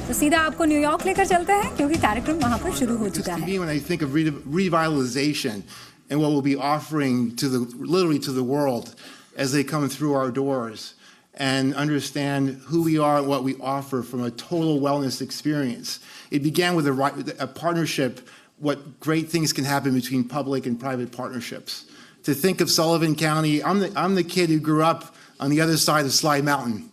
तो सीधा आपको न्यूयॉर्क लेकर चलते हैं क्योंकि कार्यक्रम वहां पर शुरू हो चुका है। When I think of revitalization and what we'll be offering to literally to the world as they come through our doors and understand who we are and what we offer from a total wellness experience. It began with a partnership, what great things can happen between public and private partnerships. To think of Sullivan County, I'm the kid who grew up on the other side of Slide Mountain.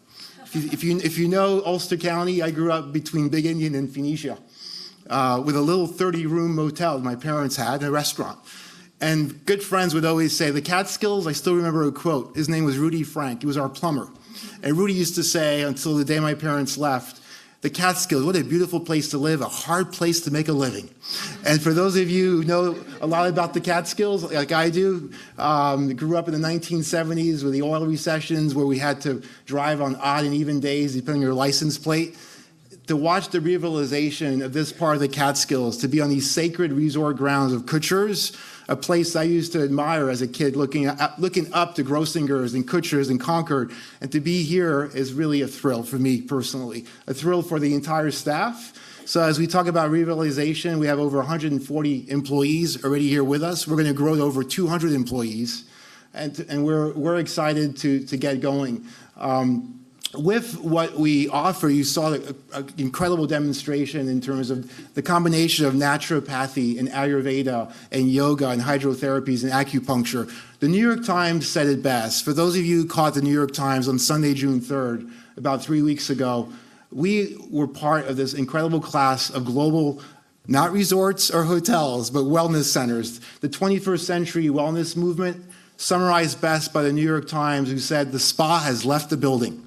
If you know Ulster County, I grew up between Big Indian and Phoenicia with a little 30-room motel my parents had and a restaurant. And good friends would always say, the Catskills, I still remember a quote. His name was Rudy Frank. He was our plumber. And Rudy used to say, until the day my parents left, the Catskills, what a beautiful place to live, a hard place to make a living. And for those of you who know a lot about the Catskills, like I do, grew up in the 1970s with the oil recessions where we had to drive on odd and even days depending on your license plate. To watch the revitalization of this part of the Catskills, to be on these sacred resort grounds of Kutcher's, a place I used to admire as a kid, looking up to Grossinger's and Kutcher's and Concord, and to be here is really a thrill for me personally, a thrill for the entire staff. So as we talk about revitalization, we have over 140 employees already here with us. We're going to grow to over 200 employees, and we're excited to get going. With what we offer, you saw an incredible demonstration in terms of the combination of naturopathy and Ayurveda and yoga and hydrotherapies and acupuncture. The New York Times said it best. For those of you who caught the New York Times on Sunday, June 3rd, about 3 weeks ago, we were part of this incredible class of global, not resorts or hotels, but wellness centers. The 21st century wellness movement, summarized best by the New York Times, who said the spa has left the building.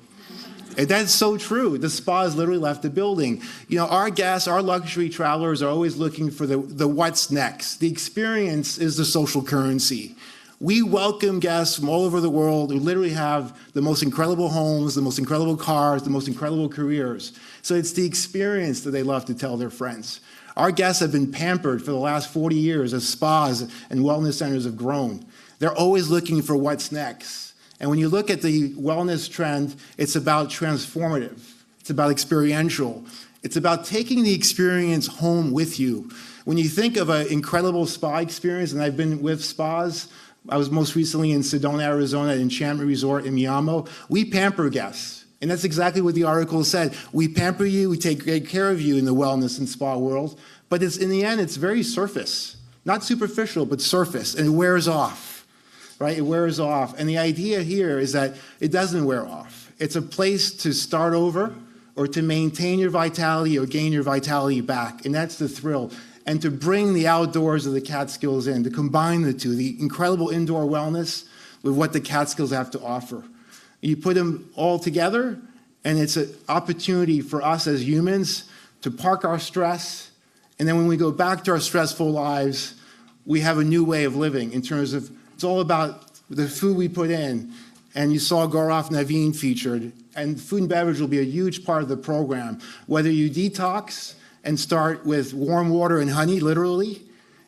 And that's so true. The spa has literally left the building. You know, our guests, our luxury travelers are always looking for the what's next. The experience is the social currency. We welcome guests from all over the world who literally have the most incredible homes, the most incredible cars, the most incredible careers. So it's the experience that they love to tell their friends. Our guests have been pampered for the last 40 years as spas and wellness centers have grown. They're always looking for what's next. And when you look at the wellness trend, it's about transformative. It's about experiential. It's about taking the experience home with you. When you think of an incredible spa experience, and I've been with spas, I was most recently in Sedona, Arizona, at Enchantment Resort in Miami. We pamper guests. And that's exactly what the article said. We pamper you, we take great care of you in the wellness and spa world. But in the end, it's very surface. Not superficial, but surface. And it wears off. Right? It wears off. And the idea here is that it doesn't wear off. It's a place to start over or to maintain your vitality or gain your vitality back. And that's the thrill. And to bring the outdoors of the Catskills in, to combine the two, the incredible indoor wellness with what the Catskills have to offer. You put them all together, and it's an opportunity for us as humans to park our stress. And then when we go back to our stressful lives, we have a new way of living in terms of it's all about the food we put in. And you saw Gaurav Naveen featured. And food and beverage will be a huge part of the program. Whether you detox and start with warm water and honey, literally,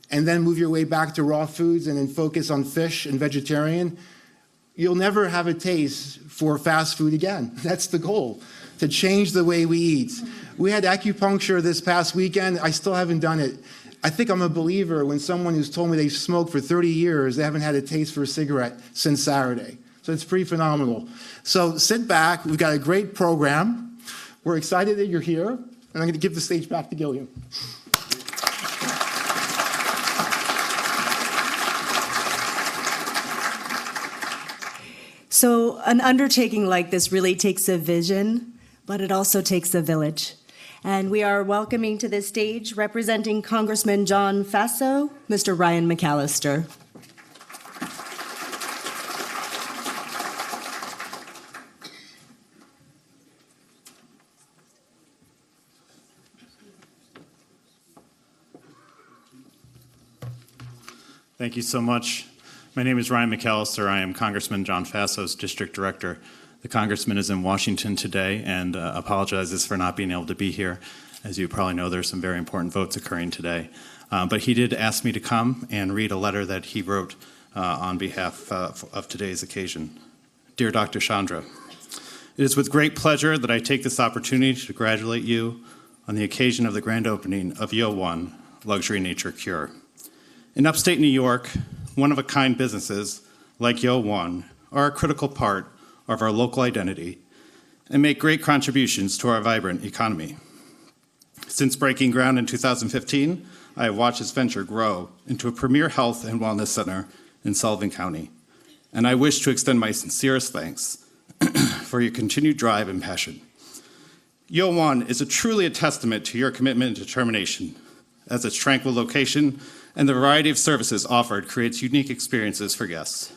and then move your way back to raw foods and then focus on fish and vegetarian, you'll never have a taste for fast food again. That's the goal, to change the way we eat. We had acupuncture this past weekend. I still haven't done it. I think I'm a believer when someone who's told me they've smoked for 30 years, they haven't had a taste for a cigarette since Saturday. So it's pretty phenomenal. So sit back. We've got a great program. We're excited that you're here. And I'm going to give the stage back to Gillian. So an undertaking like this really takes a vision, but it also takes a village. And we are welcoming to this stage, representing Congressman John Faso, Mr. Ryan McAllister. Thank you so much. My name is Ryan McAllister. I am Congressman John Faso's District Director. The Congressman is in Washington today and apologizes for not being able to be here. As you probably know, there's some very important votes occurring today. But he did ask me to come and read a letter that he wrote on behalf of today's occasion. Dear Dr. Chandra, it is with great pleasure that I take this opportunity to congratulate you on the occasion of the grand opening of YO1 Luxury Nature Cure. In upstate New York, one-of-a-kind businesses like YO1 are a critical part of our local identity and make great contributions to our vibrant economy. Since breaking ground in 2015, I have watched this venture grow into a premier health and wellness center in Sullivan County, and I wish to extend my sincerest thanks for your continued drive and passion. YO1 is truly a testament to your commitment and determination, as its tranquil location and the variety of services offered creates unique experiences for guests.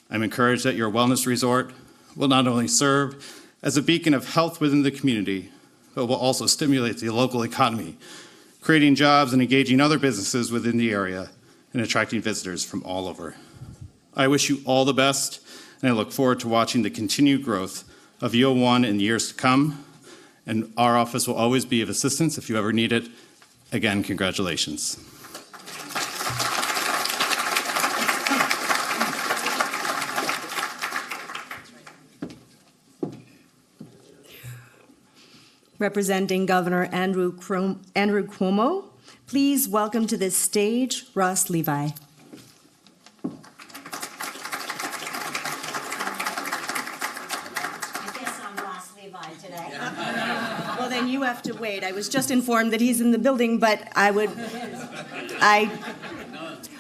I'm encouraged that your wellness resort will not only serve as a beacon of health within the community, but will also stimulate the local economy, creating jobs and engaging other businesses within the area and attracting visitors from all over. I wish you all the best, and I look forward to watching the continued growth of YO1 in the years to come, and our office will always be of assistance if you ever need it. Again, congratulations. Representing Governor Andrew Cuomo, please welcome to this stage Ross Levi. Well, then you have to wait. I was just informed that he's in the building, but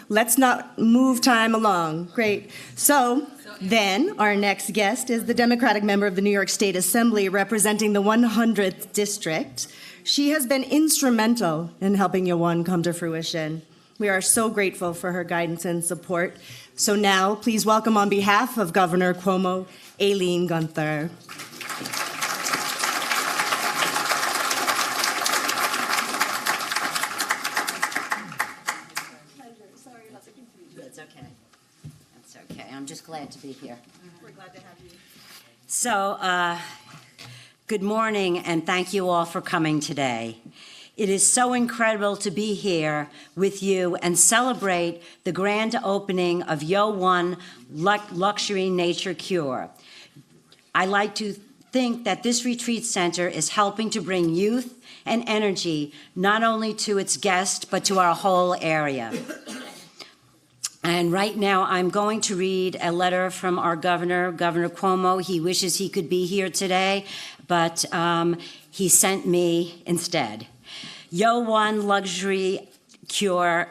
let's not move time along. Great. So then our next guest is the Democratic member of the New York State Assembly representing the 100th District. She has been instrumental in helping YO1 come to fruition. We are so grateful for her guidance and support. So now, please welcome on behalf of Governor Cuomo, Aileen Gunther. I'm just glad to be here. We're glad to have you. So, good morning, and thank you all for coming today. It is so incredible to be here with you and celebrate the grand opening of YO1 Luxury Nature Cure. I like to think that this retreat center is helping to bring youth and energy not only to its guests, but to our whole area. And right now, I'm going to read a letter from our governor, Governor Cuomo. He wishes he could be here today, but he sent me instead. YO1 Luxury Cure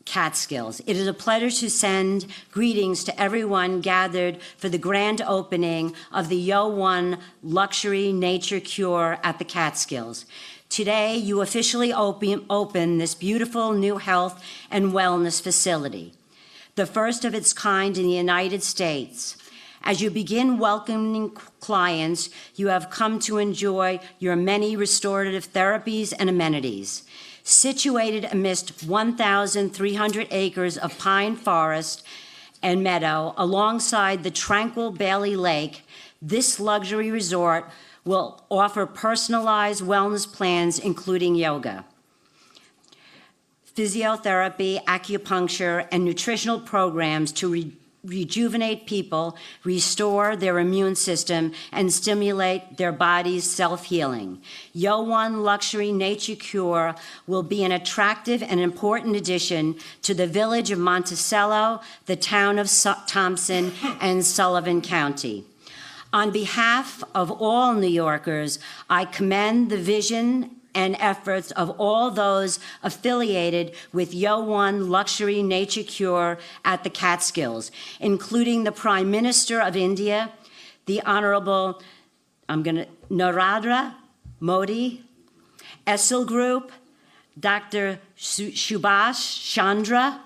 Catskills. It is a pleasure to send greetings to everyone gathered for the grand opening of the YO1 Luxury Nature Cure at the Catskills. Today, you officially open this beautiful new health and wellness facility, the first of its kind in the United States. As you begin welcoming clients, you have come to enjoy your many restorative therapies and amenities. Situated amidst 1,300 acres of pine forest and meadow alongside the tranquil Bailey Lake, this luxury resort will offer personalized wellness plans including yoga, physiotherapy, acupuncture, and nutritional programs to rejuvenate people, restore their immune system, and stimulate their body's self-healing. YO1 Luxury Nature Cure will be an attractive and important addition to the village of Monticello, the town of Thompson, and Sullivan County. On behalf of all New Yorkers, I commend the vision and efforts of all those affiliated with YO1 Luxury Nature Cure at the Catskills, including the Prime Minister of India, the Honorable Narendra Modi, Essel Group, Dr. Subhash, Chandra.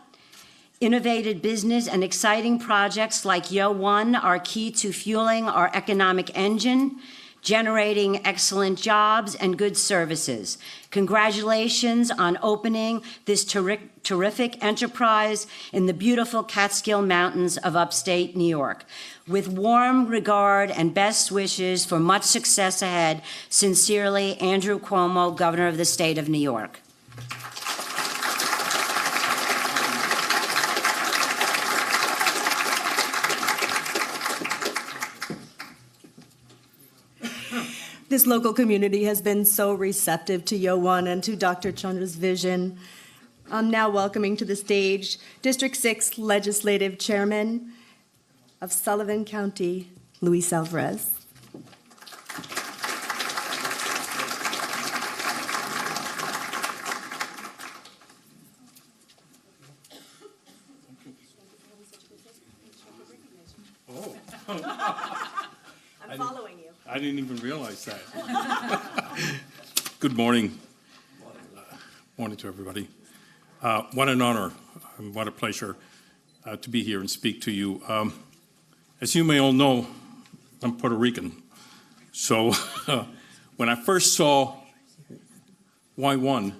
Innovative business and exciting projects like YO1 are key to fueling our economic engine, generating excellent jobs and good services. Congratulations on opening this terrific enterprise in the beautiful Catskill Mountains of upstate New York. With warm regard and best wishes for much success ahead, sincerely, Andrew Cuomo, Governor of the State of New York. This local community has been so receptive to YO1 and to Dr. Chandra's vision. I'm now welcoming to the stage District 6 Legislative Chairman of Sullivan County, Luis Alvarez. I'm following you. I didn't even realize that. Good morning. Morning to everybody. What an honor and what a pleasure to be here and speak to you. As you may all know, I'm Puerto Rican. So when I first saw Y1,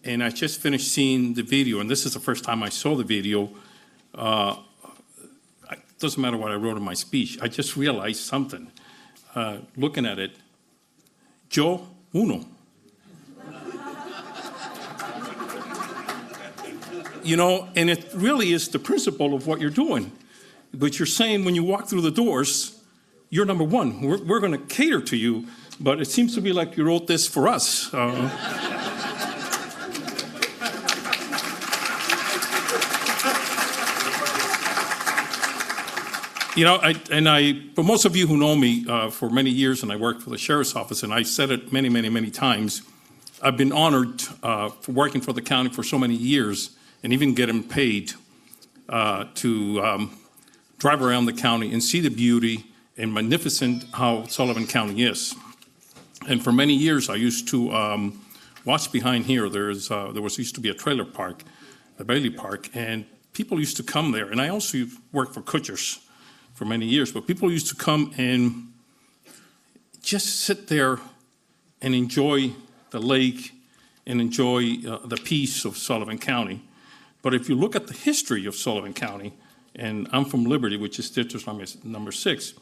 and I just finished seeing the video, and this is the first time I saw the video, it doesn't matter what I wrote in my speech, I just realized something. Looking at it, yo uno. You know, and it really is the principle of what you're doing. But you're saying when you walk through the doors, you're number one. We're going to cater to you, but it seems to be like you wrote this for us. You know, for most of you who know me for many years, and I worked for the Sheriff's Office, and I said it many, many, many times, I've been honored for working for the county for so many years, and even getting paid to drive around the county and see the beauty and magnificent how Sullivan County is. And for many years, I used to watch behind here. There used to be a trailer park, the Bailey Park, and people used to come there. And I also worked for Kutcher's for many years, but people used to come and just sit there and enjoy the lake and enjoy the peace of Sullivan County. But if you look at the history of Sullivan County, and I'm from Liberty, which is district number 6,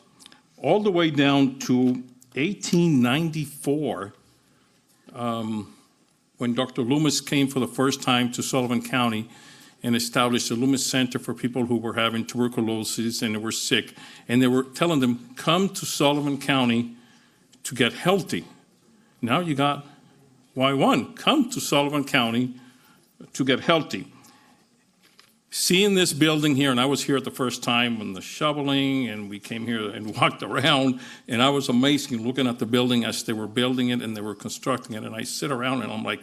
all the way down to 1894, when Dr. Loomis came for the first time to Sullivan County and established the Loomis Center for people who were having tuberculosis and they were sick. And they were telling them, come to Sullivan County to get healthy. Now you got Y1, come to Sullivan County to get healthy. Seeing this building here, and I was here at the first time when the shoveling, and we came here and walked around, and I was amazed looking at the building as they were building it and they were constructing it. And I sit around and I'm like,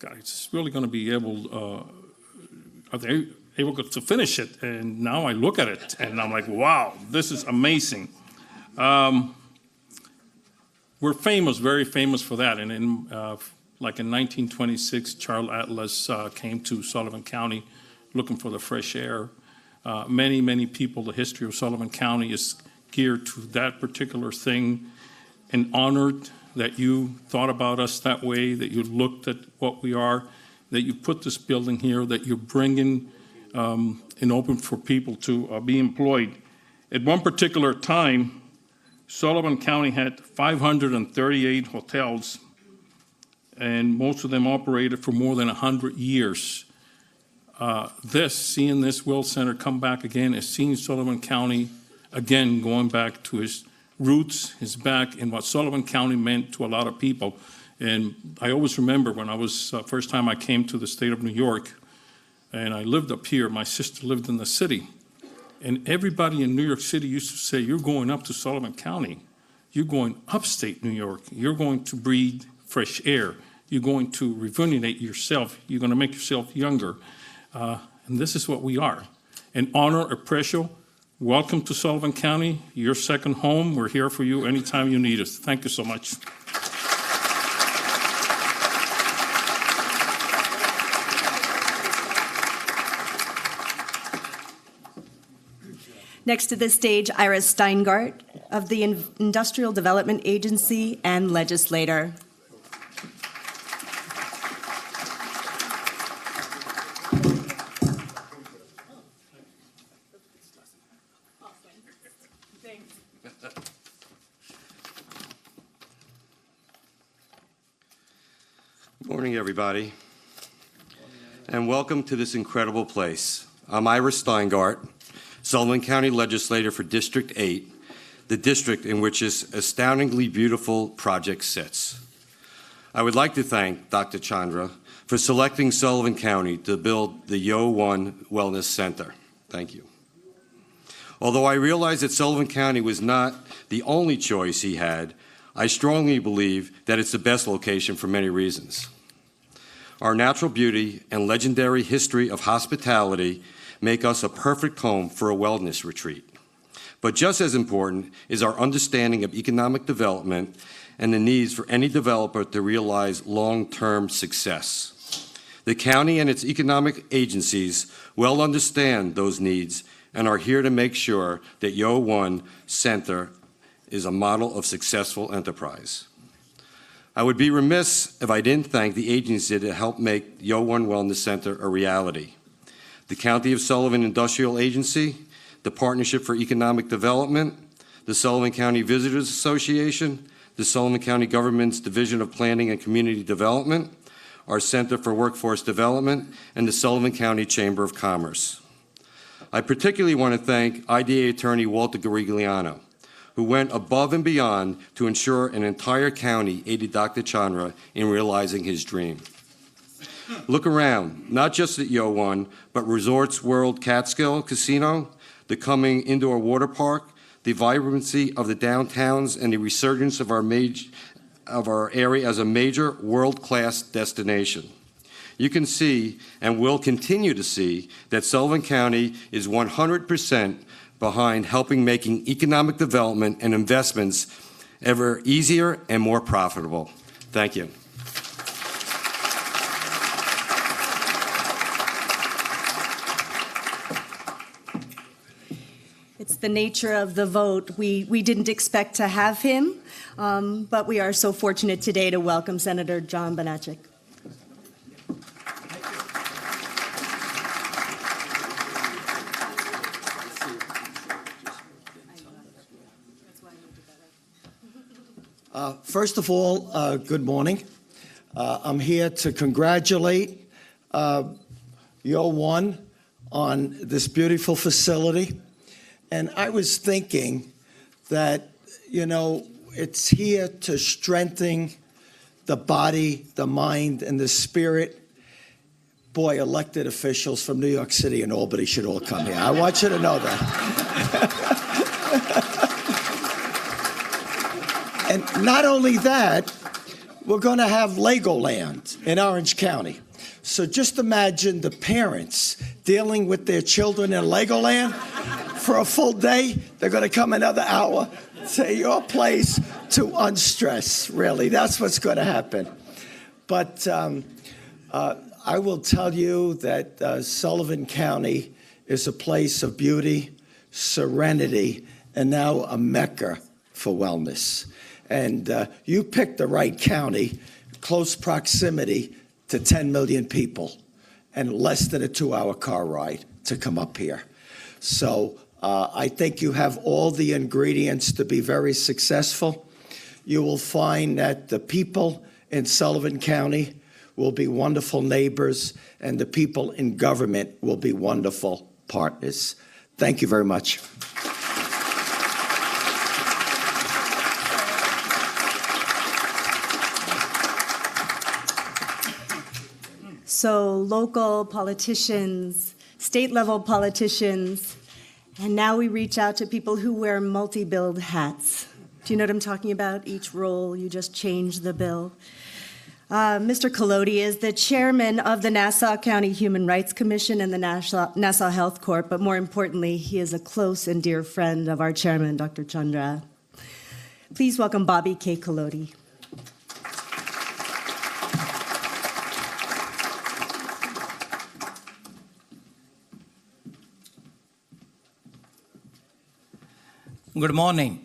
God, it's really going to be able, are they able to finish it? And now I look at it and I'm like, wow, this is amazing. We're famous, very famous for that. And like in 1926, Charles Atlas came to Sullivan County looking for the fresh air. Many, many people, the history of Sullivan County is geared to that particular thing, and honored that you thought about us that way, that you looked at what we are, that you put this building here, that you're bringing and open for people to be employed. At one particular time, Sullivan County had 538 hotels, and most of them operated for more than 100 years. Seeing this Will Center come back again, is seeing Sullivan County again going back to his roots, his back, and what Sullivan County meant to a lot of people. And I always remember when I was, first time I came to the state of New York, and I lived up here, my sister lived in the city. And everybody in New York City used to say, you're going up to Sullivan County. You're going upstate New York. You're going to breathe fresh air. You're going to rejuvenate yourself. You're going to make yourself younger. And this is what we are. An honor, a pressure. Welcome to Sullivan County. Your second home. We're here for you anytime you need us. Thank you so much. Next to the stage, Iris Steingart of the Industrial Development Agency and legislator. Good morning, everybody, and welcome to this incredible place. I'm Iris Steingart, Sullivan County Legislator for District 8, the district in which this astoundingly beautiful project sits. I would like to thank Dr. Chandra for selecting Sullivan County to build the YO1 Wellness Center. Thank you. Although I realize that Sullivan County was not the only choice he had, I strongly believe that it's the best location for many reasons. Our natural beauty and legendary history of hospitality make us a perfect home for a wellness retreat. But just as important is our understanding of economic development and the needs for any developer to realize long-term success. The county and its economic agencies well understand those needs and are here to make sure that YO1 Center is a model of successful enterprise. I would be remiss if I didn't thank the agency that helped make YO1 Wellness Center a reality. The County of Sullivan Industrial Agency, the Partnership for Economic Development, the Sullivan County Visitors Association, the Sullivan County Government's Division of Planning and Community Development, our Center for Workforce Development, and the Sullivan County Chamber of Commerce. I particularly want to thank IDA Attorney Walter Garigliano, who went above and beyond to ensure an entire county aided Dr. Chandra in realizing his dream. Look around, not just at YO1, but Resorts World Catskill Casino, the coming indoor water park, the vibrancy of the downtowns, and the resurgence of our area as a major world-class destination. You can see, and will continue to see, that Sullivan County is 100% behind helping making economic development and investments ever easier and more profitable. Thank you. It's the nature of the vote. We didn't expect to have him, but we are so fortunate today to welcome Senator John Banachek. First of all, good morning. I'm here to congratulate YO1 on this beautiful facility. And I was thinking that, you know, it's here to strengthen the body, the mind, and the spirit. Boy, elected officials from New York City and Albany should all come here. I want you to know that. And not only that, we're going to have Legoland in Orange County. So just imagine the parents dealing with their children in Legoland for a full day. They're going to come another hour to your place to unstress, really. That's what's going to happen. But I will tell you that Sullivan County is a place of beauty, serenity, and now a mecca for wellness. And you picked the right county, close proximity to 10 million people, and less than a 2-hour car ride to come up here. So I think you have all the ingredients to be very successful. You will find that the people in Sullivan County will be wonderful neighbors, and the people in government will be wonderful partners. Thank you very much. So local politicians, state-level politicians, and now we reach out to people who wear multi-billed hats. Do you know what I'm talking about? Each role, you just change the bill. Mr. Collodi is the chairman of the Nassau County Human Rights Commission and the Nassau Health Corp, but more importantly, he is a close and dear friend of our chairman, Dr. Chandra. Please welcome Bobby K. Collodi. Good morning.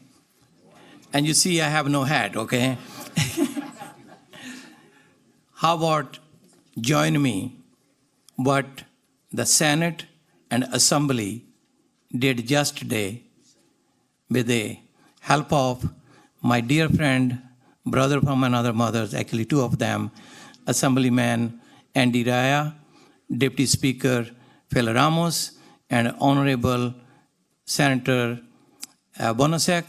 And you see I have no hat, okay? How about join me what the Senate and Assembly did yesterday with the help of my dear friend, brother from another mother, actually two of them, Assemblyman Andy Raya, Deputy Speaker Phil Ramos, and Honorable Senator Bonasek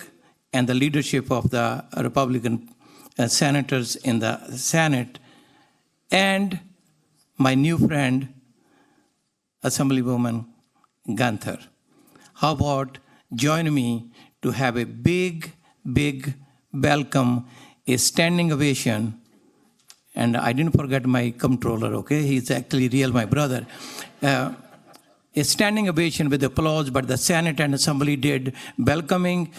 and the leadership of the Republican senators in the Senate, and my new friend, Assemblywoman Gunther. How about join me to have a big, big welcome, a standing ovation. And I didn't forget my comptroller, okay? He's actually real, my brother. A standing ovation with applause, but the Senate and Assembly did, welcoming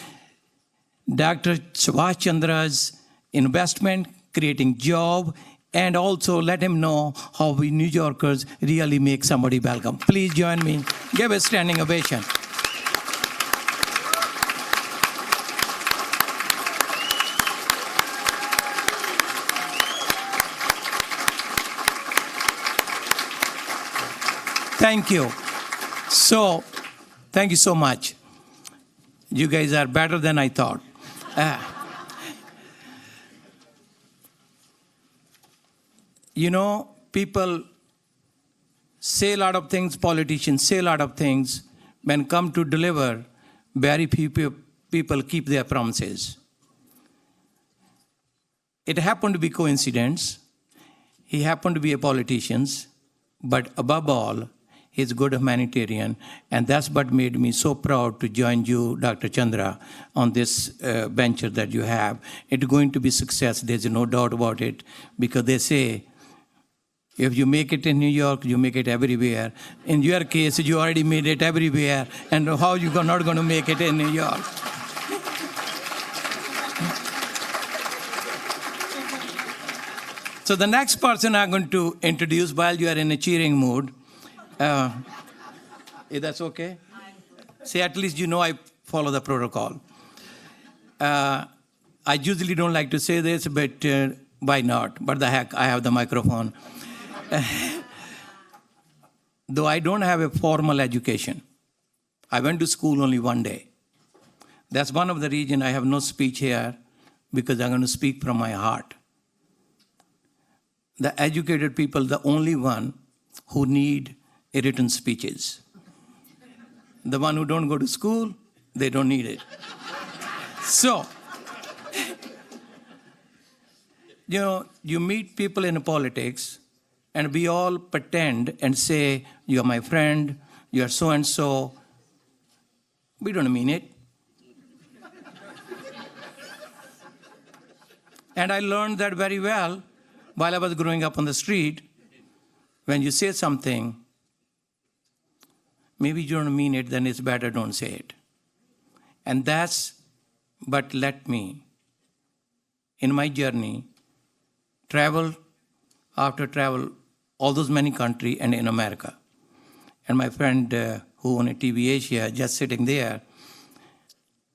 Dr. Subhash Chandra's investment, creating job, and also let him know how we New Yorkers really make somebody welcome. Please join me. Give a standing ovation. Thank you. So, thank you so much. You guys are better than I thought. You know, people say a lot of things, politicians say a lot of things. When come to deliver, very few people keep their promises. It happened to be coincidence. He happened to be a politician, but above all, he's a good humanitarian, and that's what made me so proud to join you, Dr. Chandra, on this venture that you have. It's going to be success, there's no doubt about it, because they say, if you make it in New York, you make it everywhere. In your case, you already made it everywhere, and how you are not going to make it in New York? So the next person I'm going to introduce while you are in a cheering mood, if that's okay? See, at least you know I follow the protocol. I usually don't like to say this, but why not? But the heck, I have the microphone. Though I don't have a formal education, I went to school only one day. That's one of the reasons I have no speech here, because I'm going to speak from my heart. The educated people, the only one who need written speeches. The one who don't go to school, they don't need it. So, you know, you meet people in politics, and we all pretend and say, you are my friend, you are so-and-so. We don't mean it. And I learned that very well while I was growing up on the street. When you say something, maybe you don't mean it, then it's better don't say it. And that's what let me, in my journey, travel after travel, all those many countries and in America. And my friend who owned a TV Asia, just sitting there,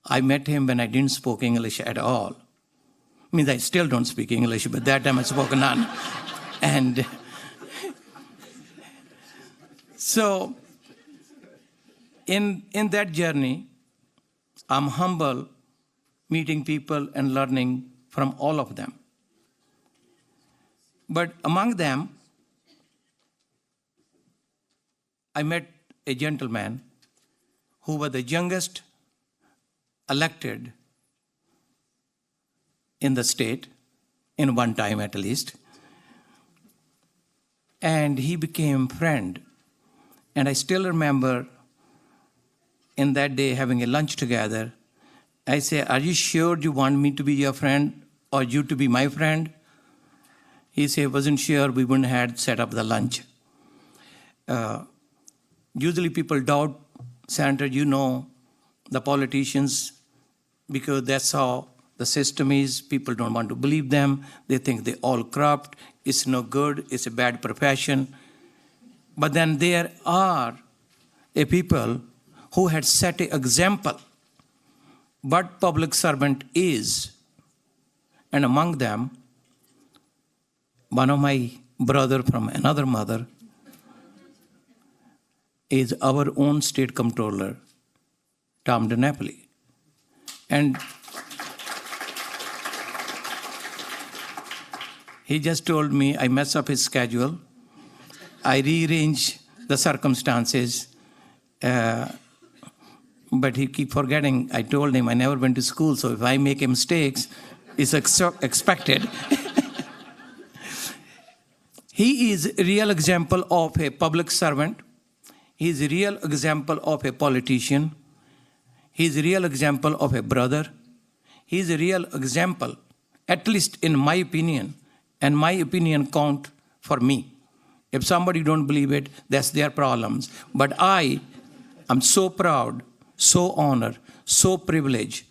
I met him when I didn't speak English at all. Means I still don't speak English, but that time I spoke none. And so, in that journey, I'm humble, meeting people and learning from all of them. But among them, I met a gentleman who was the youngest elected in the state, in one time at least. And he became friend. And I still remember in that day having a lunch together. I say, are you sure you want me to be your friend or you to be my friend? He said, wasn't sure, we wouldn't have set up the lunch. Usually people doubt, Senator, you know, the politicians, because that's how the system is. People don't want to believe them. They think they're all corrupt. It's no good. It's a bad profession. But then there are a people who had set an example what public servant is. And among them, one of my brother from another mother is our own state comptroller, Tom DiNapoli. And he just told me I mess up his schedule. I rearrange the circumstances. but he keep forgetting. I told him I never went to school, so if I make mistakes, it's expected. He is a real example of a public servant. He is a real example of a politician. He is a real example of a brother. He is a real example, at least in my opinion, and my opinion count for me. If somebody don't believe it, that's their problems. But I am so proud, so honored, so privileged.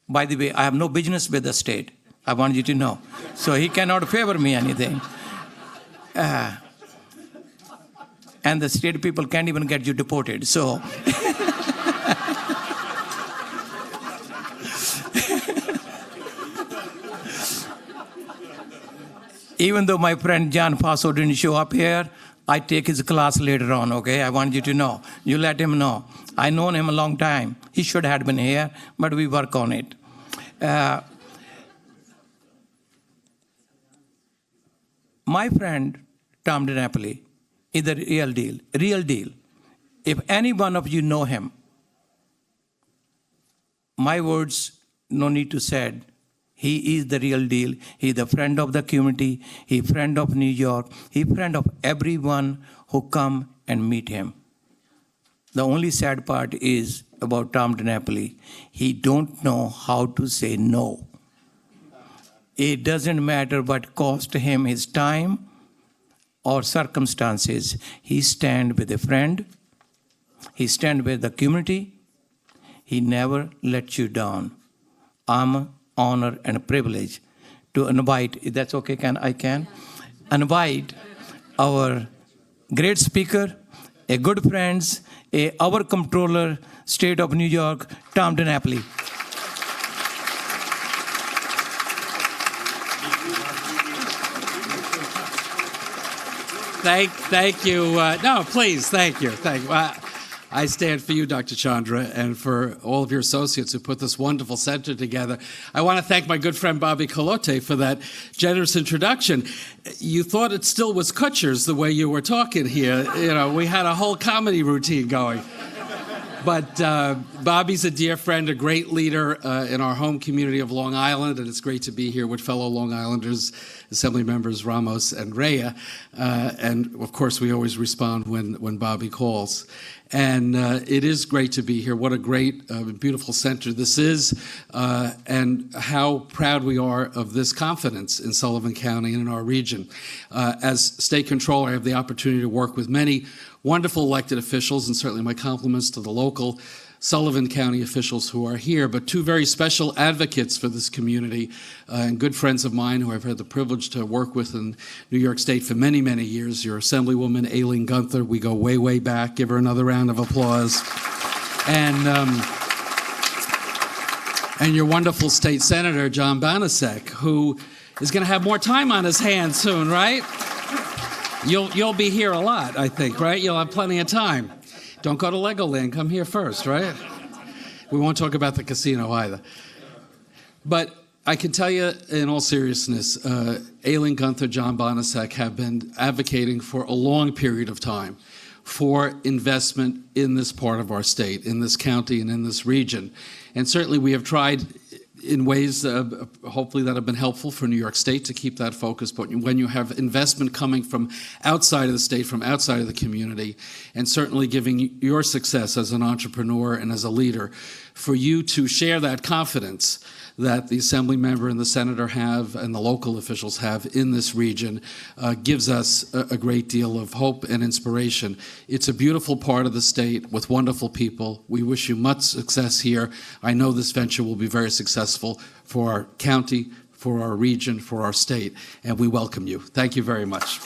By the way, I have no business with the state. I want you to know. So he cannot favor me anything. And the state people can't even get you deported. So, even though my friend John Faso didn't show up here, I take his class later on, okay? I want you to know. You let him know. I known him a long time. He should have been here, but we work on it. My friend, Tom DiNapoli, is the real deal, real deal. If any one of you know him, my words, no need to say it. He is the real deal. He is the friend of the community. He is friend of New York. He is friend of everyone who come and meet him. The only sad part is about Tom DiNapoli. He don't know how to say no. It doesn't matter what cost him his time or circumstances. He stand with a friend. He stand with the community. He never lets you down. I'm honored and privileged to invite, if that's okay, I can invite our great speaker, a good friends, our comptroller, State of New York, Tom DiNapoli. Thank you. No, please, thank you. Thank you. I stand for you, Dr. Chandra, and for all of your associates who put this wonderful center together. I want to thank my good friend Bobby Calote for that generous introduction. You thought it still was Kutcher's the way you were talking here. You know, we had a whole comedy routine going. But Bobby's a dear friend, a great leader in our home community of Long Island, and it's great to be here with fellow Long Islanders, Assembly members Ramos and Rhea. And of course, we always respond when Bobby calls. And it is great to be here. What a great, beautiful center this is, and how proud we are of this confidence in Sullivan County and in our region. As state controller, I have the opportunity to work with many wonderful elected officials, and certainly my compliments to the local Sullivan County officials who are here, but two very special advocates for this community and good friends of mine who I've had the privilege to work with in New York State for many, many years. Your Assemblywoman, Aileen Gunther, we go way, way back. Give her another round of applause. And your wonderful State Senator, John Banasek, who is going to have more time on his hands soon, right? You'll be here a lot, I think, right? You'll have plenty of time. Don't go to Legoland. Come here first, right? We won't talk about the casino either. But I can tell you in all seriousness, Aileen Gunther, John Banasek have been advocating for a long period of time for investment in this part of our state, in this county, and in this region. And certainly we have tried in ways hopefully that have been helpful for New York State to keep that focus. But when you have investment coming from outside of the state, from outside of the community, and certainly giving your success as an entrepreneur and as a leader, for you to share that confidence that the Assembly member and the Senator have and the local officials have in this region gives us a great deal of hope and inspiration. It's a beautiful part of the state with wonderful people. We wish you much success here. I know this venture will be very successful for our county, for our region, for our state, and we welcome you. Thank you very much.